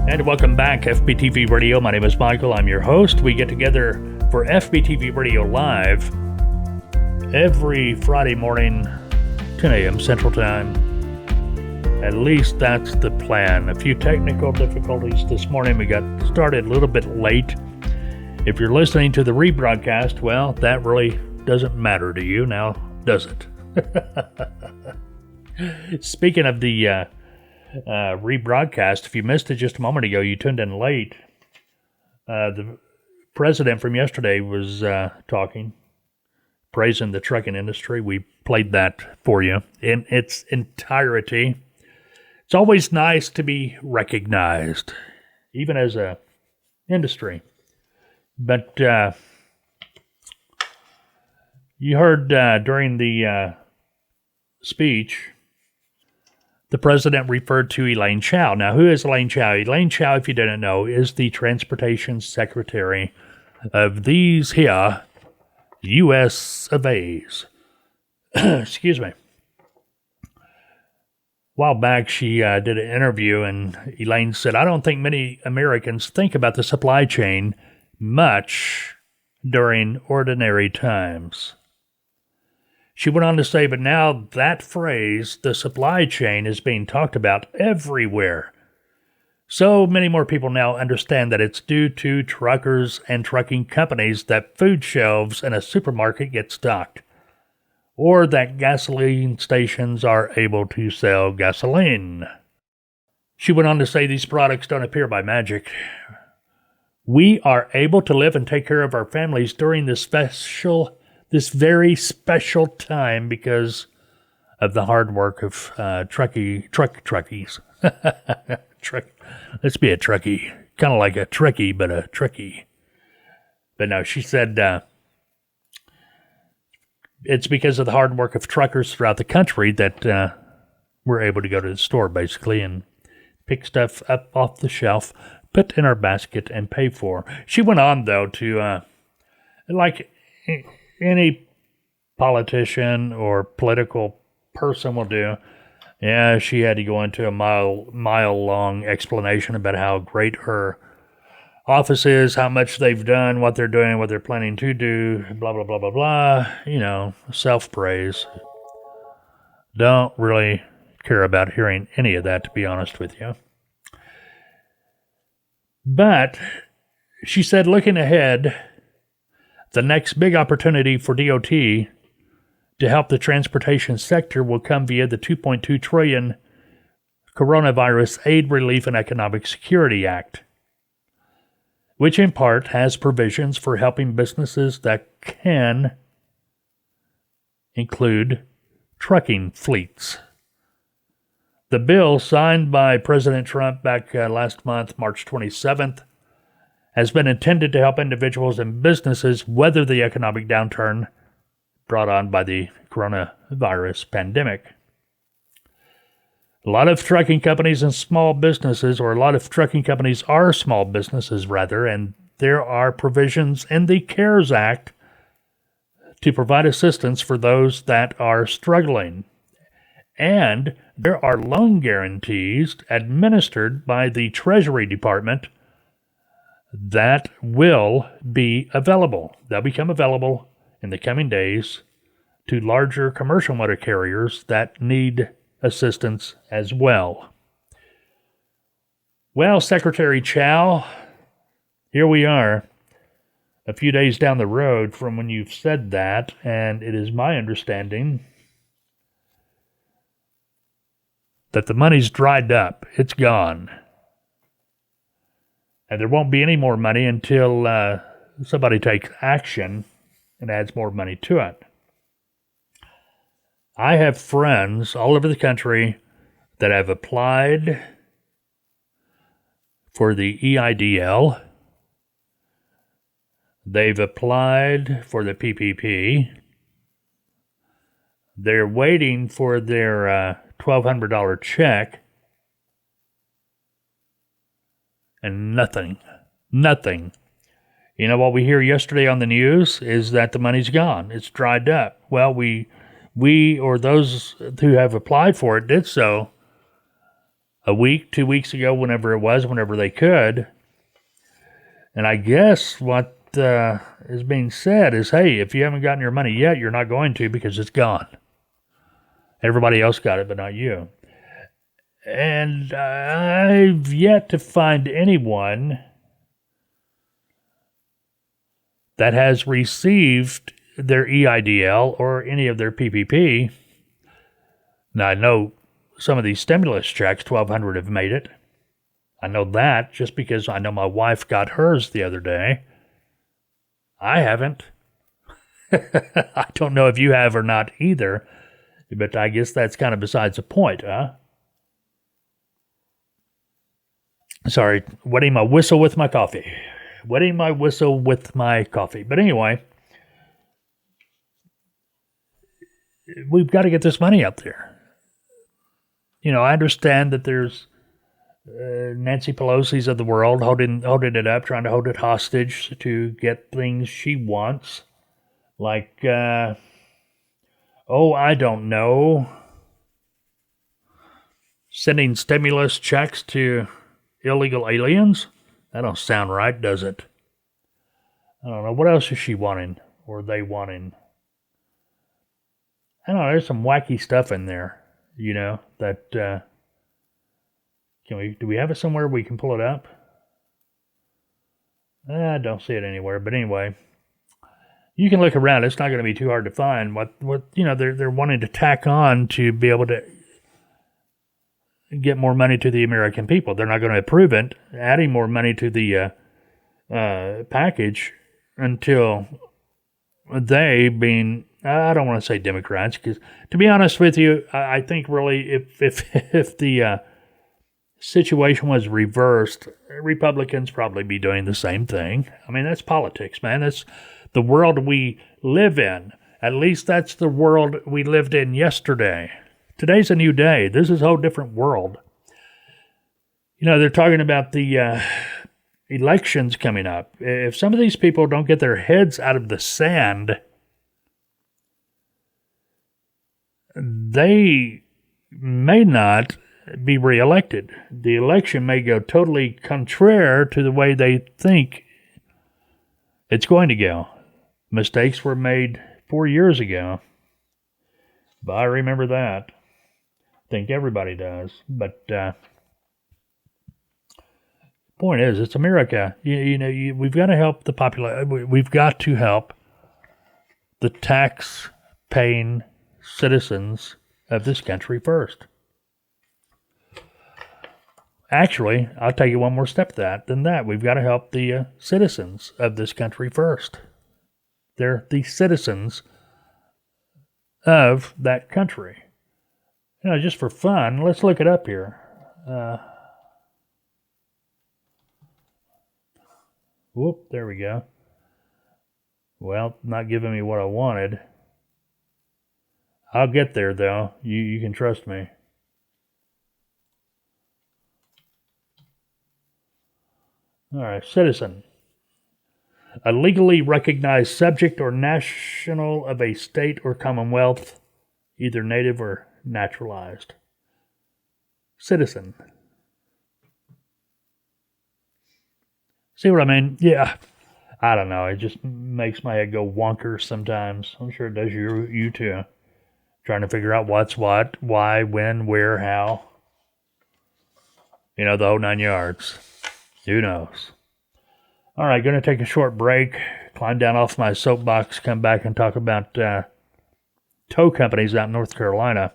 And welcome back, FBTV Radio. My name is Michael. I'm your host. We get together for FBTV Radio Live every Friday morning, 10 a.m. Central Time. At least that's the plan. A few technical difficulties this morning. We got started a little bit late. If you're listening to the rebroadcast, well, that really doesn't matter to you now, does it? Speaking of the rebroadcast, if you missed it just a moment ago, you tuned in late. The president from yesterday was talking, praising the trucking industry. We played that for you in its entirety. It's always nice to be recognized, even as a industry. But you heard during the speech, the president referred to Elaine Chao. Now, who is Elaine Chao? Elaine Chao, if you didn't know, is the Transportation Secretary of these here U.S. of A's. Excuse me. A while back, she did an interview, and Elaine said, I don't think many Americans think about the supply chain much during ordinary times. She went on to say, but now that phrase, the supply chain, is being talked about everywhere. So many more people now understand that it's due to truckers and trucking companies that food shelves in a supermarket get stocked, or that gasoline stations are able to sell gasoline. She went on to say these products don't appear by magic. We are able to live and take care of our families during this very special time because of the hard work of truckies. Let's be a truckie. Kind of like a trekkie, but a truckie. But no, she said it's because of the hard work of truckers throughout the country that we're able to go to the store, basically, and pick stuff up off the shelf, put in our basket, and pay for. She went on, though, to, like any politician or political person will do, yeah, she had to go into a mile-long explanation about how great her office is, how much they've done, what they're doing, what they're planning to do, blah, blah, blah, blah, blah. You know, self-praise. Don't really care about hearing any of that, to be honest with you. But she said, looking ahead, the next big opportunity for DOT to help the transportation sector will come via the $2.2 trillion Coronavirus Aid, Relief, and Economic Security Act, which in part has provisions for helping businesses that can include trucking fleets. The bill, signed by President Trump back last month, March 27th, has been intended to help individuals and businesses weather the economic downturn brought on by the coronavirus pandemic. A lot of trucking companies and small businesses, or a lot of trucking companies are small businesses, rather, and there are provisions in the CARES Act to provide assistance for those that are struggling. And there are loan guarantees administered by the Treasury Department that will be available. They'll become available in the coming days to larger commercial motor carriers that need assistance as well. Well, Secretary Chao, here we are, a few days down the road from when you've said that, and it is my understanding that the money's dried up. It's gone. And there won't be any more money until somebody takes action and adds more money to it. I have friends all over the country that have applied for the EIDL. They've applied for the PPP. They're waiting for their $1,200 check. And nothing. You know, what we hear yesterday on the news is that the money's gone. It's dried up. Well, we or those who have applied for it did so a week, 2 weeks ago, whenever they could. And I guess what is being said is, hey, if you haven't gotten your money yet, you're not going to because it's gone. Everybody else got it, but not you. And I've yet to find anyone that has received their EIDL or any of their PPP. Now, I know some of these stimulus checks, 1,200 have made it. I know that just because I know my wife got hers the other day. I haven't. I don't know if you have or not either, but I guess that's kind of besides the point, huh? Sorry, wetting my whistle with my coffee. Wetting my whistle with my coffee. But anyway, we've got to get this money out there. You know, I understand that there's Nancy Pelosi's of the world holding it up, trying to hold it hostage to get things she wants. Like, I don't know, sending stimulus checks to illegal aliens? That don't sound right, does it? I don't know. What else is she wanting? Or they wanting? I don't know. There's some wacky stuff in there, you know, that, do we have it somewhere we can pull it up? I don't see it anywhere. But anyway, you can look around. It's not going to be too hard to find what you know, they're wanting to tack on to be able to get more money to the American people. They're not going to approve it, adding more money to the package until they, being, I don't want to say Democrats, because to be honest with you, I think really if the situation was reversed, Republicans probably be doing the same thing. I mean, that's politics, man. That's the world we live in. At least that's the world we lived in yesterday. Today's a new day. This is a whole different world. You know, they're talking about the elections coming up. If some of these people don't get their heads out of the sand, they may not be reelected. The election may go totally contrary to the way they think it's going to go. Mistakes were made 4 years ago, but I remember that. I think everybody does. But point is, it's America. We've got to help the population. We've got to help the tax-paying citizens of this country first. Actually, I'll take you one more step than that. We've got to help the citizens of this country first. They're the citizens of that country. You know, just for fun, let's look it up here. Whoop, there we go. Well, not giving me what I wanted. I'll get there, though. You can trust me. All right, citizen. A legally recognized subject or national of a state or commonwealth, either native or naturalized. Citizen. See what I mean? Yeah. I don't know. It just makes my head go wonkers sometimes. I'm sure it does you too. Trying to figure out what's what, why, when, where, how. You know, the whole 9 yards. Who knows? All right, going to take a short break, climb down off my soapbox, come back and talk about tow companies out in North Carolina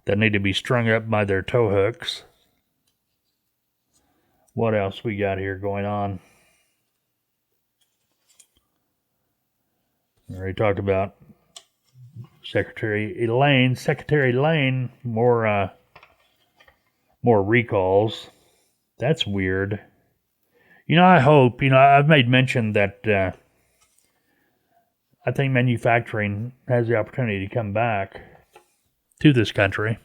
that need to be strung up by their tow hooks. What else we got here going on? We already talked about Secretary Elaine, more recalls. That's weird. You know, I hope, I've made mention that I think manufacturing has the opportunity to come back to this country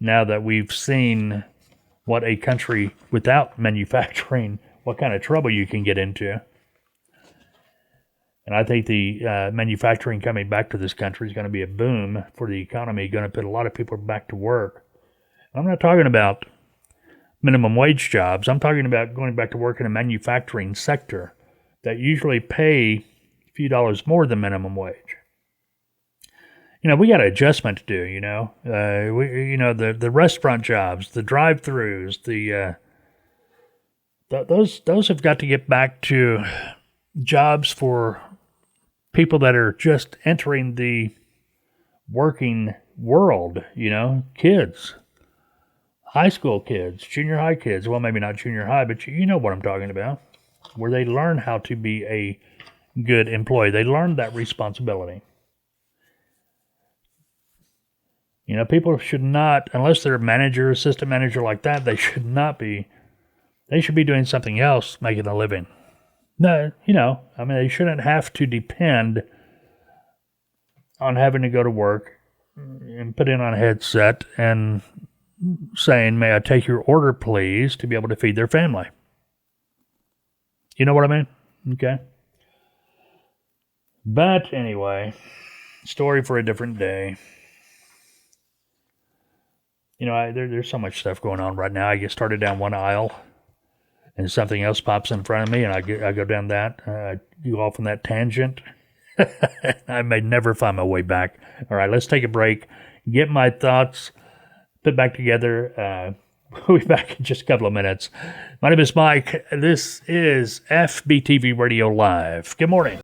now that we've seen what a country without manufacturing, what kind of trouble you can get into. And I think the manufacturing coming back to this country is going to be a boom for the economy, going to put a lot of people back to work. I'm not talking about minimum wage jobs. I'm talking about going back to work in a manufacturing sector that usually pay a few dollars more than minimum wage. We got an adjustment to do, the restaurant jobs, the drive-throughs, those have got to get back to jobs for people that are just entering the working world, kids, high school kids, junior high kids. Well, maybe not junior high, but you know what I'm talking about, where they learn how to be a good employee. They learn that responsibility. People should not, unless they're a manager, assistant manager like that, they should be doing something else, making a living. No, they shouldn't have to depend on having to go to work and put in on a headset and saying, "May I take your order, please," to be able to feed their family. You know what I mean? Okay. But anyway, story for a different day. There's so much stuff going on right now. I get started down one aisle, and something else pops in front of me, and I go down that. I go off on that tangent. I may never find my way back. All right, let's take a break, get my thoughts put back together. We'll be back in just a couple of minutes. My name is Mike. This is FBTV Radio Live. Good morning.